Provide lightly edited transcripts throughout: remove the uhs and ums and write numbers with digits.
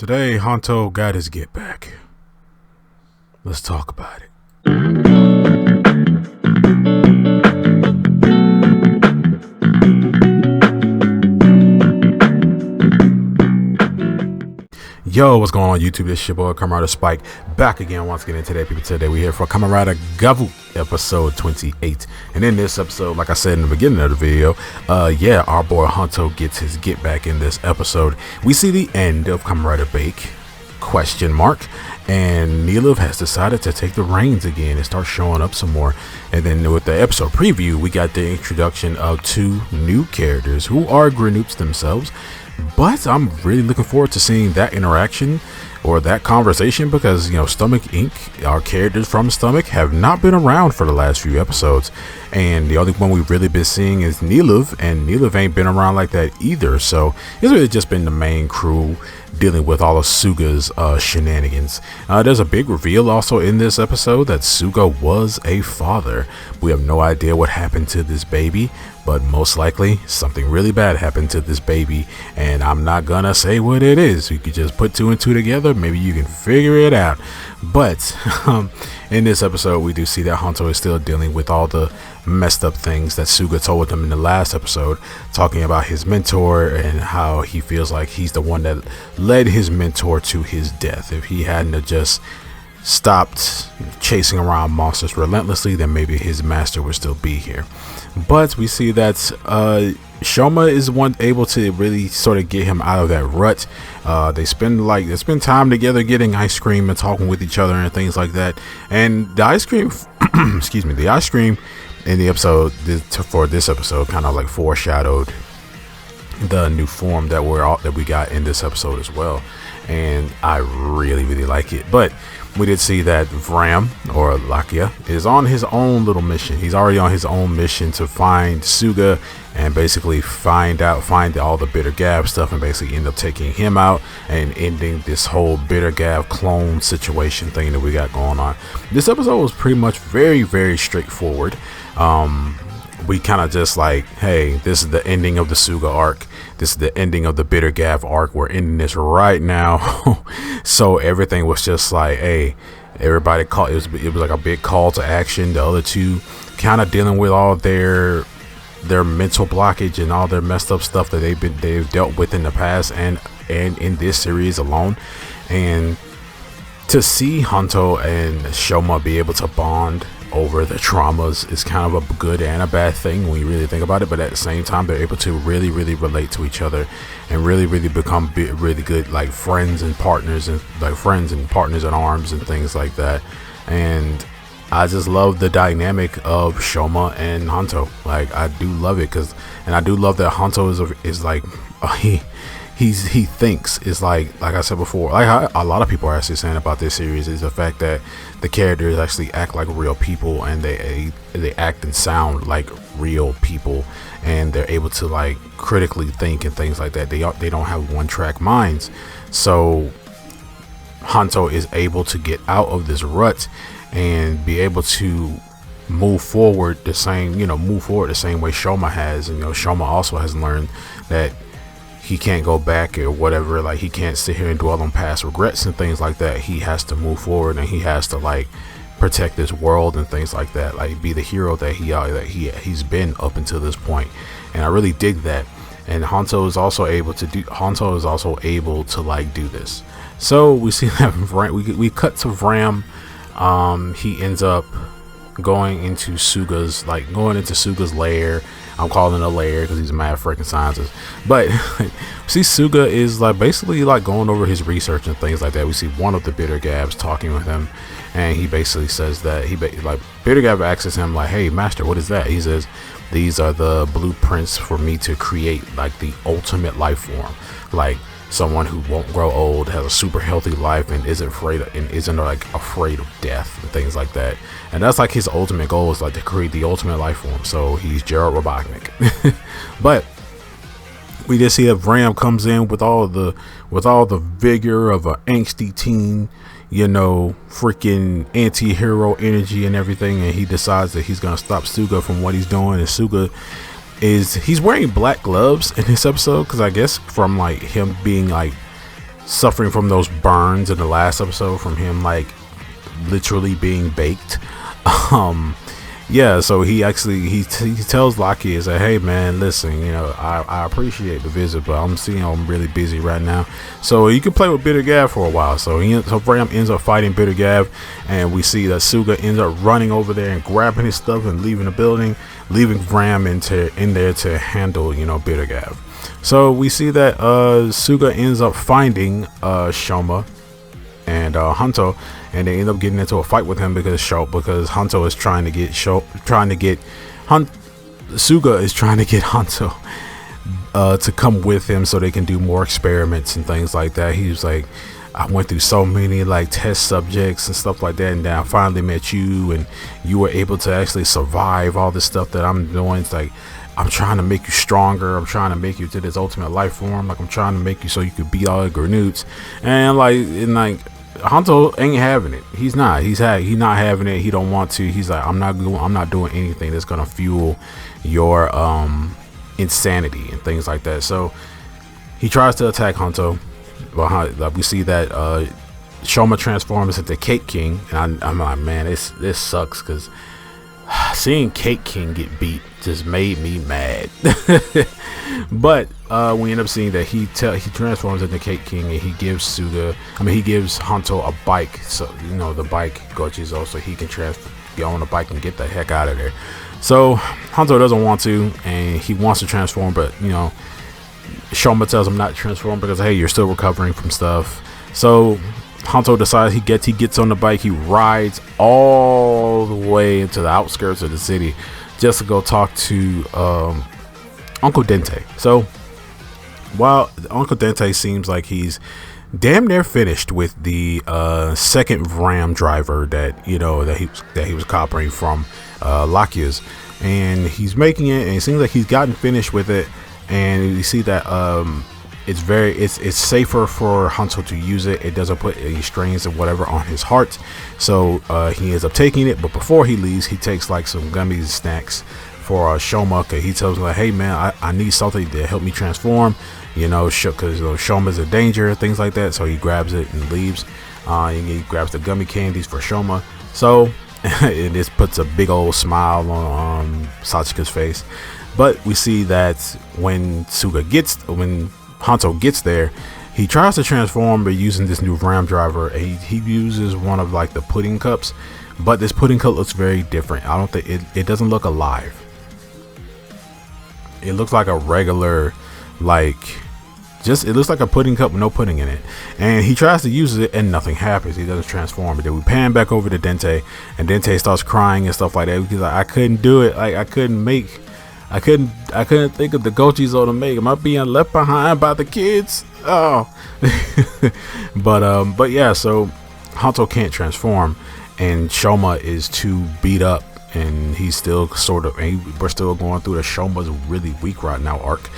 Today, Honto got his get back. Let's talk about it. Yo, what's going on YouTube? This your boy Kamen Rider Spike back again once again. Today we're here for Kamen Rider GAVV episode 28. And in this episode, like I said in the beginning of the video, our boy Honto gets his get back in this episode. We see the end of Kamen Rider Bake ? And Reivew has decided to take the reins again and start showing up some more. And then with the episode preview, we got the introduction of two new characters who are Grenoops themselves. But I'm really looking forward to seeing that interaction or that conversation because, Stomach Inc., our characters from Stomach, have not been around for the last few episodes. And the only one we've really been seeing is Reivew, and Reivew ain't been around like that either. So it's really just been the main crew dealing with all of Suga's shenanigans. There's a big reveal also in this episode that Suga was a father. We have no idea what happened to this baby, but most likely something really bad happened to this baby, and I'm not gonna say what it is. You could just put two and two together, maybe you can figure it out. But in this episode, we do see that Honto is still dealing with all the messed up things that Suga told him in the last episode, talking about his mentor and how he feels like he's the one that led his mentor to his death. If he hadn't have just stopped chasing around monsters relentlessly, then maybe his master would still be here. But we see that Shoma is one able to really sort of get him out of that rut. They spend time together getting ice cream and talking with each other and things like that. And the ice cream the ice cream in the episode for this episode kind of like foreshadowed the new form that we got in this episode as well, and I really like it. But we did see that Vram, or Lakia, is on his own little mission. He's already on his own mission to find Suga and basically find all the Bitter GAVV stuff and basically end up taking him out and ending this whole Bitter GAVV clone situation thing that we got going on. This episode was pretty much very straightforward. We kind of just like, hey, this is the ending of the Suga arc. This is the ending of the Bitter GAVV arc. We're ending this right now. So everything was just like, hey, everybody called. It was like a big call to action. The other two kind of dealing with all their mental blockage and all their messed up stuff that they've dealt with in the past and in this series alone. And to see Honto and Shoma be able to bond over the traumas is kind of a good and a bad thing when you really think about it, but at the same time they're able to really relate to each other and really become really good like friends and partners in arms and things like that. And I just love the dynamic of Shoma and Honto. Like, I do love it and I do love that Honto is like he thinks, is like I said before, like a lot of people are actually saying about this series, is the fact that the characters actually act like real people and they act and sound like real people, and they're able to like critically think and things like that. They don't have one-track minds. So Honto is able to get out of this rut and be able to move forward the same way Shoma has. And Shoma also has learned that he can't go back or whatever. Like, he can't sit here and dwell on past regrets and things like that. He has to move forward and he has to like protect this world and things like that, like be the hero that he's been up until this point. And I really dig that. And Honto is also able to like do this. So we see that we cut to Vram. He ends up going into Suga's lair. I'm calling it a lair because he's a mad freaking scientist. But see, Suga is like basically like going over his research and things like that. We see one of the Bitter GAVVs talking with him, and he basically says that Bitter GAVV asks him like, hey master, what is that? He says, these are the blueprints for me to create like the ultimate life form, like someone who won't grow old, has a super healthy life, and isn't afraid of death and things like that. And that's like his ultimate goal, is like to create the ultimate life form. So he's Gerald Robotnik. But we just see that Vram comes in with all the vigor of an angsty teen, freaking anti-hero energy and everything, and he decides that he's gonna stop Suga from what he's doing. And Suga he's wearing black gloves in this episode, because I guess from like him being like suffering from those burns in the last episode from him like literally being baked. Yeah, so he actually he tells Lockheed, is like, hey man, listen, you know, I appreciate the visit, but I'm really busy right now, so you can play with Bitter Gav for a while. So Ram ends up fighting Bitter Gav, and we see that Suga ends up running over there and grabbing his stuff and leaving the building, leaving Ram in there to handle, you know, Bitter Gav. So we see that Suga ends up finding Shoma and Hanto, and they end up getting into a fight with him because Hanto is trying to get Suga is trying to get Hanto to come with him so they can do more experiments and things like that. He was like, I went through so many like test subjects and stuff like that, and then I finally met you, and you were able to actually survive all this stuff that I'm doing. It's like, I'm trying to make you stronger. I'm trying to make you to this ultimate life form. Like, I'm trying to make you so you could beat all the Grenoots. And like Hanto ain't having it. He's not having it. He don't want to. He's like, I'm not doing anything that's gonna fuel your insanity and things like that. So he tries to attack Hanto. Like, we see that Shoma transforms into Cake King, and I'm like, man, this sucks, because seeing Cake King get beat just made me mad. But we end up seeing that he transforms into Cake King, and he gives Hanto a bike, so you know, the bike Gochizo, so he can get on the bike and get the heck out of there. So Hanto doesn't want to, and he wants to transform, but you know, Shoma tells him not to transform because, hey, you're still recovering from stuff. So Hanto decides he gets on the bike. He rides all the way into the outskirts of the city just to go talk to Uncle Dente. So while Uncle Dente seems like he's damn near finished with the second Ram driver that he was coppering from Lakia's, and he's making it, and it seems like he's gotten finished with it. And you see that it's safer for Hanto to use it. It doesn't put any strains or whatever on his heart. So he ends up taking it, but before he leaves, he takes like some gummies and snacks for Shoma, cause he tells him like, hey man, I need something to help me transform, you know, because Shoma's a danger, things like that. So he grabs it and leaves. And he grabs the gummy candies for Shoma. So it just puts a big old smile on Sachika's face. But we see that when Hanto gets there, he tries to transform by using this new Ram driver. He uses one of like the pudding cups, but this pudding cup looks very different. I don't think it doesn't look alive. It looks like a regular, it looks like a pudding cup with no pudding in it. And he tries to use it and nothing happens. He doesn't transform. But then we pan back over to Dente, and Dente starts crying and stuff like that because like, I couldn't do it. Like I couldn't think of the Gochizo to make. Am I being left behind by the kids? Oh. But yeah, so Hanto can't transform, and Shoma is too beat up, and he's still we're still going through the Shoma's really weak right now arc,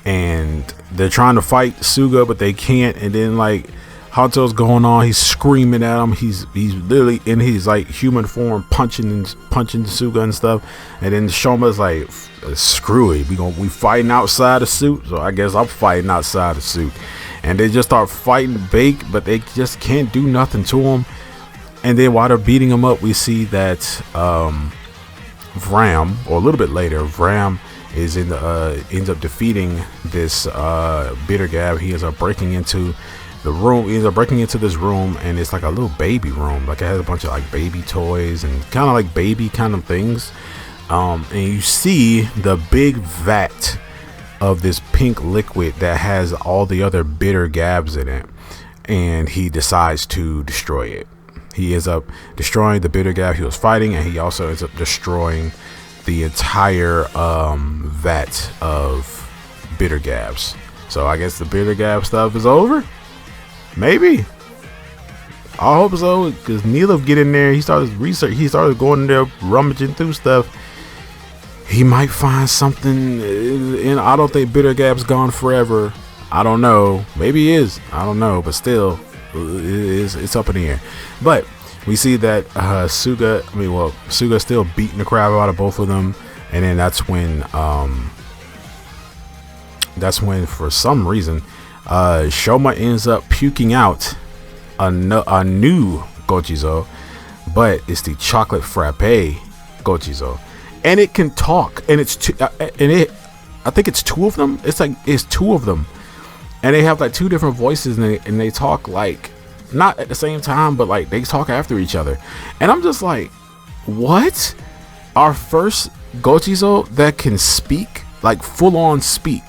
and they're trying to fight Suga, but they can't. And then like Hanto's going on, he's screaming at him, he's literally in his like human form punching Suga and stuff, and then Shoma's like, screw it, we fighting outside the suit, so I guess I'm fighting outside the suit. And they just start fighting Bake, but they just can't do nothing to him. And then while they're beating him up, we see that Vram, or a little bit later, Vram ends up defeating this Bitter Gav. He ends up breaking into the room. He ends up breaking into this room, and it's like a little baby room. Like it has a bunch of like baby toys and kind of like baby kind of things. And you see the big vat of this pink liquid that has all the other Bitter Gavs in it, and he decides to destroy it. He ends up destroying the Bitter Gav he was fighting, and he also ends up destroying the entire vat of Bitter Gavs. So I guess the Bitter Gav stuff is over. Maybe. I hope so, because Neelav get in there. He started research. He started going in there rummaging through stuff. He might find something. And I don't think Bitter Gav's gone forever. I don't know. Maybe he is. I don't know. But still, it's up in the air. But we see that Suga's still beating the crap out of both of them. And then that's when for some reason, Shoma ends up puking out a new Gochizo, but it's the chocolate frappe Gochizo, and it can talk, and I think it's two of them. It's two of them, and they have like two different voices, and they talk like not at the same time, but like they talk after each other, and I'm just like, what? Our first Gochizo that can speak, like full on speak.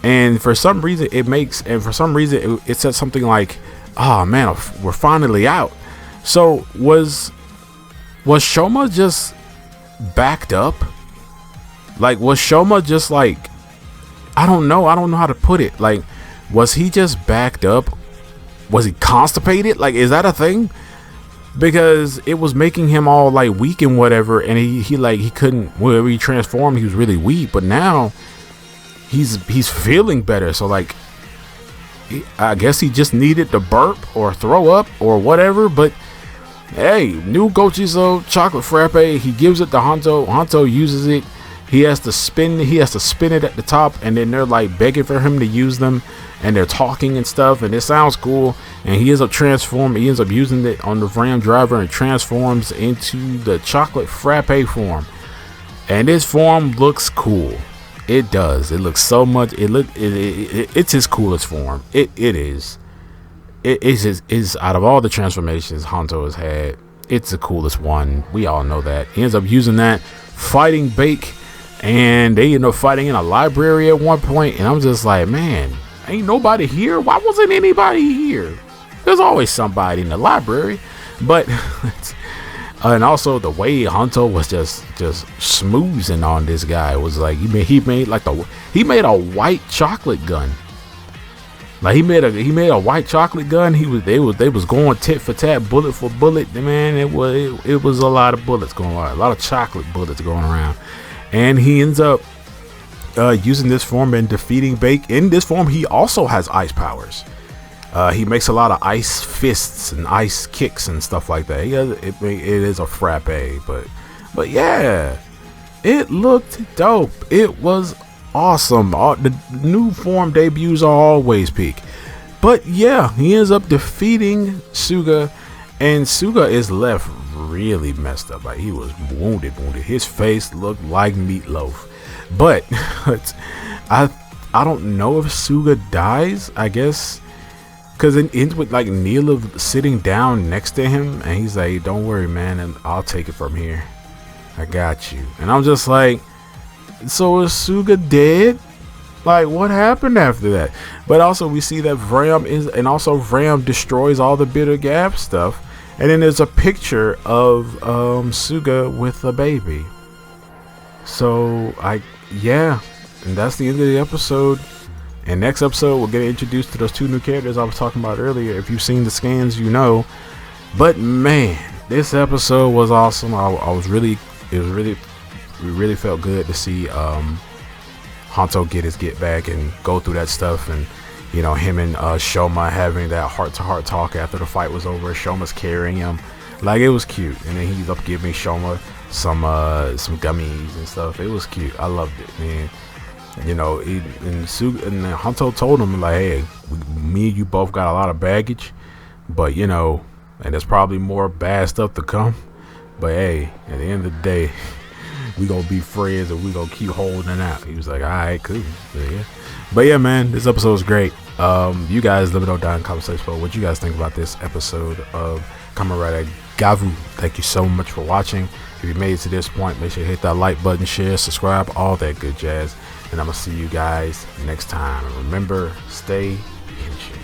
And for some reason it said something like, oh man, we're finally out. So was Shoma just backed up? Like, was Shoma just like, I don't know how to put it. Like, was he just backed up? Was he constipated? Like, is that a thing? Because it was making him all like weak and whatever, and he couldn't, whenever he transformed, he was really weak, but now he's feeling better. So like, I guess he just needed to burp or throw up or whatever. But hey, new Gochizo chocolate frappe, he gives it to Hanto. Hanto uses it. He has to spin it at the top, and then they're like begging for him to use them, and they're talking and stuff, and it sounds cool. And he ends up transforming. He ends up using it on the Ram driver and transforms into the chocolate frappe form. And this form looks cool. It does. It looks so much. It's his coolest form. It is out of all the transformations Hanto has had, it's the coolest one. We all know that. He ends up using that, fighting Bake, and they end up fighting in a library at one point. And I'm just like, man, ain't nobody here. Why wasn't anybody here? There's always somebody in the library. But and also the way Hanto was just smoozing on this guy was like, he made a white chocolate gun. Like he made a white chocolate gun. They was going tit for tat, bullet for bullet. Man, it was a lot of bullets going on, a lot of chocolate bullets going around. And he ends up using this form and defeating Bake. In this form, he also has ice powers. He makes a lot of ice fists and ice kicks and stuff like that. It is a frappe, but yeah, it looked dope. It was awesome. The new form debuts are always peak. But yeah, he ends up defeating Suga, and Suga is left really messed up. Like, he was wounded. His face looked like meatloaf. But I don't know if Suga dies, I guess, because it ends with like Neela sitting down next to him, and he's like, don't worry, man, and I'll take it from here. I got you. And I'm just like, so is Suga dead? Like, what happened after that? But also we see that Ram destroys all the bitter GAVV stuff, and then there's a picture of Suga with a baby. So and that's the end of the episode. And next episode we'll get introduced to those two new characters I was talking about earlier. If you've seen the scans, you know. But man, this episode was awesome. We really felt good to see Hanto get his get back and go through that stuff, and you know, him and Shoma having that heart-to-heart talk after the fight was over. Shoma's carrying him, like, it was cute. And then he's up giving Shoma some gummies and stuff. It was cute. I loved it, man. You know, and Hanto told him, like, hey, me and you both got a lot of baggage, but you know, and there's probably more bad stuff to come, but hey, at the end of the day, we gonna be friends and we gonna keep holding out. He was like, all right, cool. But yeah, man, this episode was great. You guys let me know down in the comment section below what you guys think about this episode of Kamen Rider GAVV. Thank you so much for watching. If you made it to this point, make sure you hit that like button, share, subscribe, all that good jazz. And I'm gonna see you guys next time. And remember, stay patient.